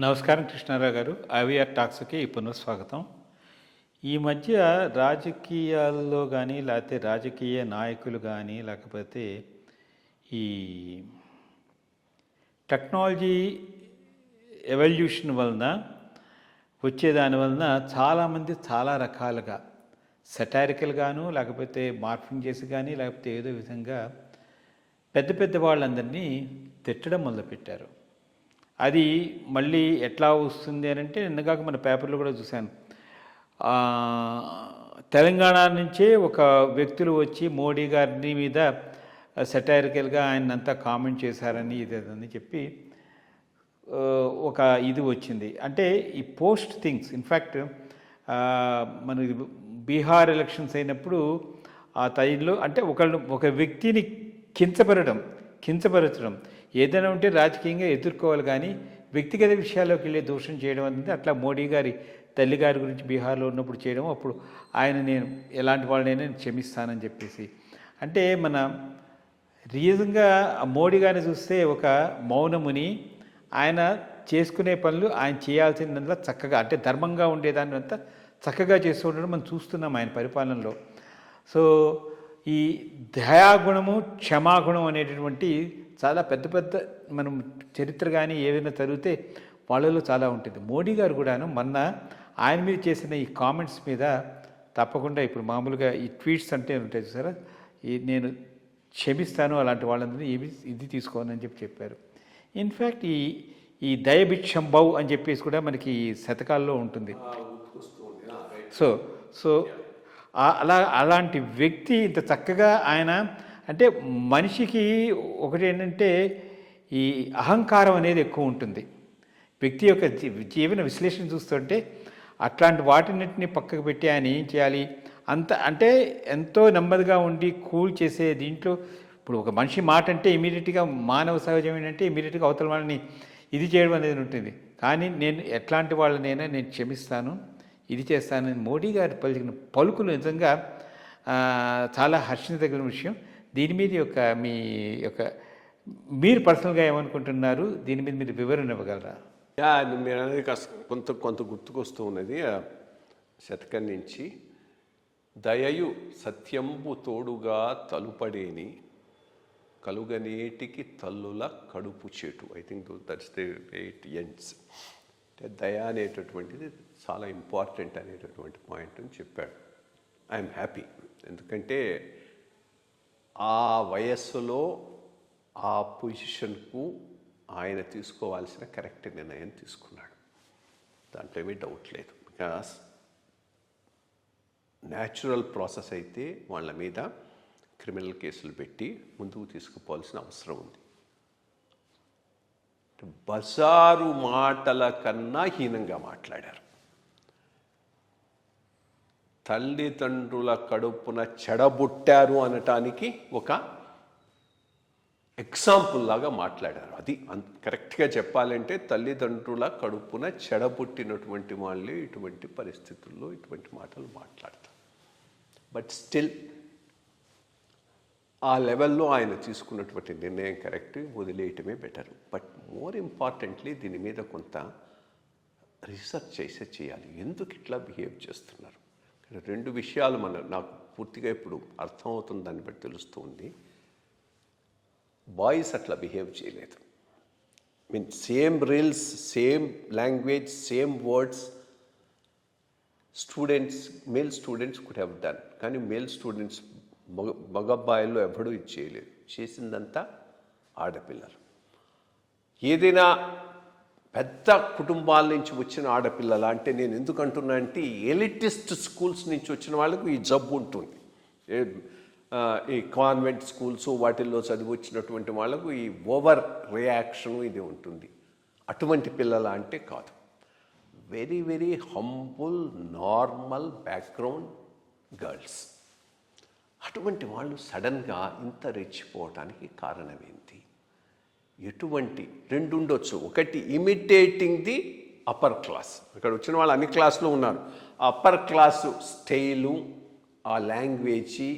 నమస్కారం కృష్ణారావు గారు. ఐవీఆర్ టాక్స్కి పునఃస్వాగతం. ఈ మధ్య రాజకీయాల్లో కానీ లేకపోతే రాజకీయ నాయకులు కానీ లేకపోతే ఈ టెక్నాలజీ ఎవల్యూషన్ వలన వచ్చేదాని వలన చాలామంది చాలా రకాలుగా సెటారికల్గాను లేకపోతే మార్ఫింగ్ చేసి కానీ లేకపోతే ఏదో విధంగా పెద్ద పెద్ద వాళ్ళందరినీ తిట్టడం మొదలుపెట్టారు. అది మళ్ళీ ఎట్లా వస్తుంది అని అంటే నిన్నగాక మన పేపర్లో కూడా చూశాను. తెలంగాణ నుంచే ఒక వ్యక్తులు వచ్చి మోడీ గారిని మీద సెటారికల్గా ఆయనంతా కామెంట్ చేశారని ఇదేదని చెప్పి ఒక ఇది వచ్చింది. అంటే ఈ పోస్ట్ థింగ్స్ ఇన్ఫ్యాక్ట్ మన బీహార్ ఎలక్షన్స్ అయినప్పుడు ఆ టైంలో అంటే ఒక వ్యక్తిని కించపరచడం ఏదైనా ఉంటే రాజకీయంగా ఎదుర్కోవాలి, కానీ వ్యక్తిగత విషయాల్లోకి వెళ్ళే దోషం చేయడం అనేది అట్లా మోడీ గారి తల్లిగారి గురించి బీహార్లో ఉన్నప్పుడు చేయడం, అప్పుడు ఆయన నేను ఎలాంటి వాళ్ళనైనా క్షమిస్తానని చెప్పేసి. అంటే మన రియల్గా మోడీ గారిని చూస్తే ఒక మౌనముని, ఆయన చేసుకునే పనులు ఆయన చేయాల్సిందంతా చక్కగా అంటే ధర్మంగా ఉండేదాన్ని అంతా చక్కగా చేస్తూ ఉండడం మనం చూస్తున్నాం ఆయన పరిపాలనలో. సో ఈ దయాగుణము క్షమాగుణం అనేటటువంటి చాలా పెద్ద పెద్ద మనం చరిత్ర కానీ ఏదైనా చదివితే వాళ్ళలో చాలా ఉంటుంది. మోడీ గారు కూడాను మొన్న ఆయన మీద చేసిన ఈ కామెంట్స్ మీద తప్పకుండా ఇప్పుడు మామూలుగా ఈ ట్వీట్స్ అంటే ఉంటాయి చూసారా, నేను క్షమిస్తాను అలాంటి వాళ్ళందరినీ ఇది తీసుకోనని చెప్పారు. ఇన్ఫ్యాక్ట్ ఈ దయభిక్షంబౌ అని చెప్పేసి కూడా మనకి శతకాల్లో ఉంటుంది. సో అలాంటి వ్యక్తి ఇంత చక్కగా ఆయన అంటే మనిషికి ఒకటి ఏంటంటే ఈ అహంకారం అనేది ఎక్కువ ఉంటుంది. వ్యక్తి యొక్క జీవన విశ్లేషణ చూస్తుంటే అట్లాంటి వాటిన్నింటినీ పక్కకు పెట్టి ఆయన ఏం చేయాలి అంత అంటే ఎంతో నెమ్మదిగా ఉండి కూల్ చేసే దీంట్లో. ఇప్పుడు ఒక మనిషి మాట అంటే ఇమీడియట్గా మానవ సహజం ఏంటంటే ఇమీడియట్గా అవతల వాళ్ళని ఇది చేయడం అనేది ఉంటుంది. కానీ నేను ఎట్లాంటి వాళ్ళనైనా నేను క్షమిస్తాను, ఇది చేస్తానని మోడీ గారు పలికిన పలుకులు నిజంగా చాలా హర్షించదగిన విషయం. దీని మీద మీరు పర్సనల్గా ఏమనుకుంటున్నారు, దీని మీద మీరు వివరణ ఇవ్వగలరా? మీరు అనేది కొంత గుర్తుకొస్తూ ఉన్నది శతకం నుంచి. దయయు సత్యంబు తోడుగా తలుపడేని కలుగనేటికి తల్లుల కడుపు చేటు. I think that's the way it ends. అంటే దయ అనేటటువంటిది చాలా ఇంపార్టెంట్ అనేటటువంటి పాయింట్ అని చెప్పాడు. ఐఎమ్ హ్యాపీ, ఎందుకంటే ఆ వయస్సులో ఆ పొజిషన్కు ఆయన తీసుకోవాల్సిన కరెక్ట్ నిర్ణయం తీసుకున్నాడు, దాంట్లో ఏమీ డౌట్ లేదు. బికాస్ న్యాచురల్ ప్రాసెస్ అయితే వాళ్ళ మీద క్రిమినల్ కేసులు పెట్టి ముందుకు తీసుకుపోవాల్సిన అవసరం ఉంది. బజారు మాటల కన్నా హీనంగా మాట్లాడారు. తల్లిదండ్రుల కడుపున చెడబుట్టారు అనటానికి ఒక ఎగ్జాంపుల్ లాగా మాట్లాడారు. అది కరెక్ట్గా చెప్పాలంటే తల్లిదండ్రుల కడుపున చెడబుట్టినటువంటి వాళ్ళే ఇటువంటి పరిస్థితుల్లో ఇటువంటి మాటలు మాట్లాడతారు. బట్ స్టిల్ ఆ లెవెల్లో ఆయన తీసుకున్నటువంటి నిర్ణయం కరెక్ట్, వదిలేయటమే బెటర్. బట్ మోర్ ఇంపార్టెంట్లీ దీని మీద కొంత రీసెర్చ్ చేయాలి. ఎందుకు ఇట్లా బిహేవ్ చేస్తున్నారు? రెండు విషయాలు నాకు పూర్తిగా ఇప్పుడు అర్థమవుతుంది, దాన్ని బట్టి తెలుస్తుంది. బాయ్స్ అట్లా బిహేవ్ చేయలేదు. Same reels, same language, same words male students could have done. కానీ మేల్ స్టూడెంట్స్ మగబ్బాయిల్లో ఎప్పుడూ ఇది చేయలేదు. చేసిందంతా ఆడపిల్లలు. ఏదైనా పెద్ద కుటుంబాల నుంచి వచ్చిన ఆడపిల్లల అంటే నేను ఎందుకు అంటున్నా అంటే ఎలిటిస్ట్ స్కూల్స్ నుంచి వచ్చిన వాళ్ళకు ఈ జబ్బు ఉంటుంది. ఈ కాన్వెంట్ స్కూల్స్ వాటిల్లో చదివి వచ్చినటువంటి వాళ్ళకు ఈ ఓవర్ రియాక్షన్ ఇది ఉంటుంది. అటువంటి పిల్లల అంటే కాదు. Very very humble normal background girls. అటువంటి వాళ్ళు సడన్గా ఇంత రెచ్చిపోవటానికి కారణం ఏంటి? ఎటువంటి రెండు ఉండొచ్చు. ఒకటి ఇమిటేటింగ్ ది అప్పర్ క్లాస్. ఇక్కడ వచ్చిన వాళ్ళు అన్ని క్లాసులో ఉన్నారు. ఆ అప్పర్ క్లాసు స్టైలు, ఆ లాంగ్వేజీ,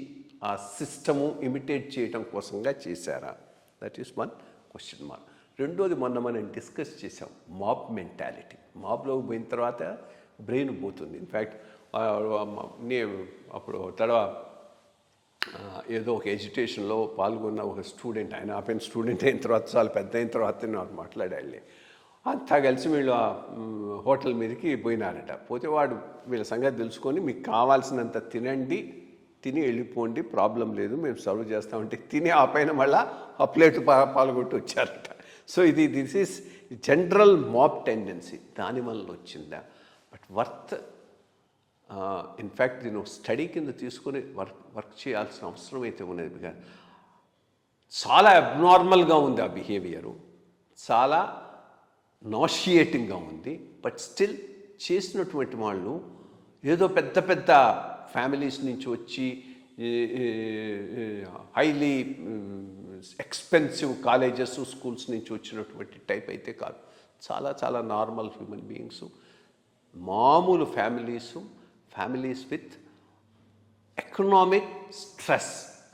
ఆ సిస్టము ఇమిటేట్ చేయడం కోసంగా చేశారా? That is one question mark. రెండోది మొన్న మనం డిస్కస్ చేసాం మాబ్ మెంటాలిటీ. మాబ్లోకి పోయిన తర్వాత బ్రెయిన్ పోతుంది. ఇన్ఫ్యాక్ట్ అప్పుడు తడవ ఏదో ఒక ఎడ్యుకేషన్లో పాల్గొన్న ఒక స్టూడెంట్, ఆయన ఆపిన స్టూడెంట్ అయిన తర్వాత చాలా పెద్ద అయిన తర్వాత నాకు మాట్లాడాలి. అంతా కలిసి వీళ్ళు హోటల్ మీదకి పోయినారట. పోతే వాడు వీళ్ళ సంగతి తెలుసుకొని మీకు కావాల్సినంత తిని వెళ్ళిపోండి, ప్రాబ్లం లేదు, మేము సర్వ్ చేస్తామంటే తిని ఆ పైన మళ్ళీ ఆ ప్లేట్ పాల్గొట్టి వచ్చారట. So this is general mob tendency. దానివల్ల వచ్చిందా? బట్ వర్త్ ఇన్ఫ్యాక్ట్ దీన్ని స్టడీ కింద తీసుకొని వర్క్ చేయాల్సిన అవసరం అయితే ఉన్నది. బికాజ్ చాలా అబ్నార్మల్గా ఉంది ఆ బిహేవియరు, చాలా నాషియేటింగ్గా ఉంది. బట్ స్టిల్ చేసినటువంటి వాళ్ళు ఏదో పెద్ద పెద్ద ఫ్యామిలీస్ నుంచి వచ్చి హైలీ ఎక్స్పెన్సివ్ కాలేజెస్ స్కూల్స్ నుంచి వచ్చినటువంటి టైప్ అయితే కాదు. చాలా చాలా నార్మల్ హ్యూమన్ బీయింగ్స్, మామూలు ఫ్యామిలీస్ విత్ ఎకనామిక్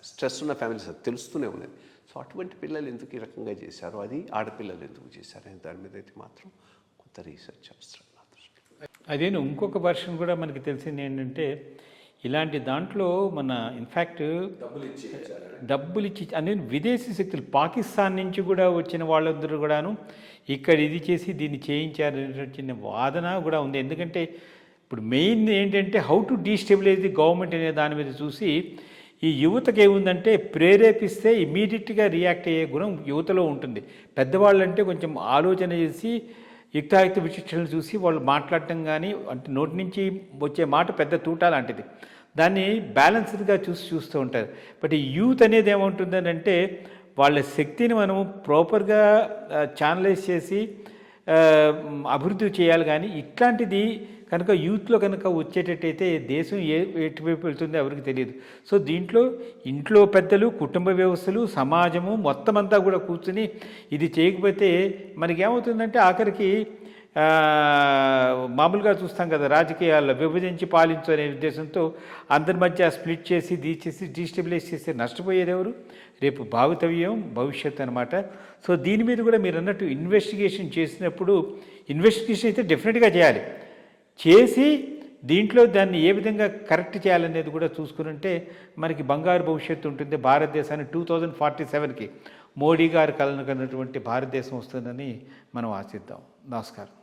స్ట్రెస్ ఉన్న ఫ్యామిలీస్ తెలుస్తూనే ఉన్నది. సో అటువంటి పిల్లలు ఎందుకు ఈ రకంగా చేశారు, అది ఆడపిల్లలు ఎందుకు చేశారు అనే దాని మీద అయితే మాత్రం కొంత రీసెర్చ్ అవసరం నా దృష్టిలో. అదేను ఇంకొక వర్షన్ కూడా మనకి తెలిసింది ఏంటంటే, ఇలాంటి దాంట్లో మన ఇన్ఫ్యాక్ట్ డబ్బులు ఇచ్చి అనే విదేశీ శక్తులు పాకిస్తాన్ నుంచి కూడా వచ్చిన వాళ్ళందరూ కూడాను ఇక్కడ ఇది చేసి దీన్ని చేయించారనే వాదన కూడా ఉంది. ఎందుకంటే ఇప్పుడు మెయిన్ ఏంటంటే how to destabilise the government అనే దాని మీద చూసి ఈ యువతకి ఏముందంటే ప్రేరేపిస్తే ఇమీడియట్గా రియాక్ట్ అయ్యే గుణం యువతలో ఉంటుంది. పెద్దవాళ్ళంటే కొంచెం ఆలోచన చేసి యుక్తాయుక్త విచక్షణలు చూసి వాళ్ళు మాట్లాడటం కానీ, అంటే నోటి నుంచి వచ్చే మాట పెద్ద తూటా లాంటిది, దాన్ని బ్యాలెన్స్డ్గా చూస్తూ ఉంటారు. బట్ ఈ యూత్ అనేది ఏముంటుందని అంటే వాళ్ళ శక్తిని మనము ప్రాపర్గా ఛానలైజ్ చేసి అభివృద్ధి చేయాలి. కానీ ఇట్లాంటిది కనుక యూత్లో కనుక వచ్చేటట్టయితే దేశం ఎటువైపు వెళ్తుందో ఎవరికి తెలియదు. సో దీంట్లో ఇంట్లో పెద్దలు, కుటుంబ వ్యవస్థలు, సమాజము మొత్తం అంతా కూడా కూర్చుని ఇది చేయకపోతే మనకేమవుతుందంటే ఆఖరికి మామూలుగా చూస్తాం కదా, రాజకీయాల్లో విభజించి పాలించు అనే ఉద్దేశంతో అందరి మధ్య స్ప్లిట్ చేసి డీస్టెబిలైజ్ చేసి నష్టపోయేది ఎవరు? రేపు భవిష్యత్తు అనమాట. సో దీని మీద కూడా మీరు అన్నట్టు ఇన్వెస్టిగేషన్ చేసినప్పుడు ఇన్వెస్టిగేషన్ అయితే డెఫినెట్గా చేసి దీంట్లో దాన్ని ఏ విధంగా కరెక్ట్ చేయాలనేది కూడా చూసుకుని మనకి బంగారు భవిష్యత్తు ఉంటుంది. భారతదేశాన్ని 2047కి మోడీ గారు కలనకన్నటువంటి భారతదేశం వస్తుందని మనం ఆశిద్దాం. నమస్కారం.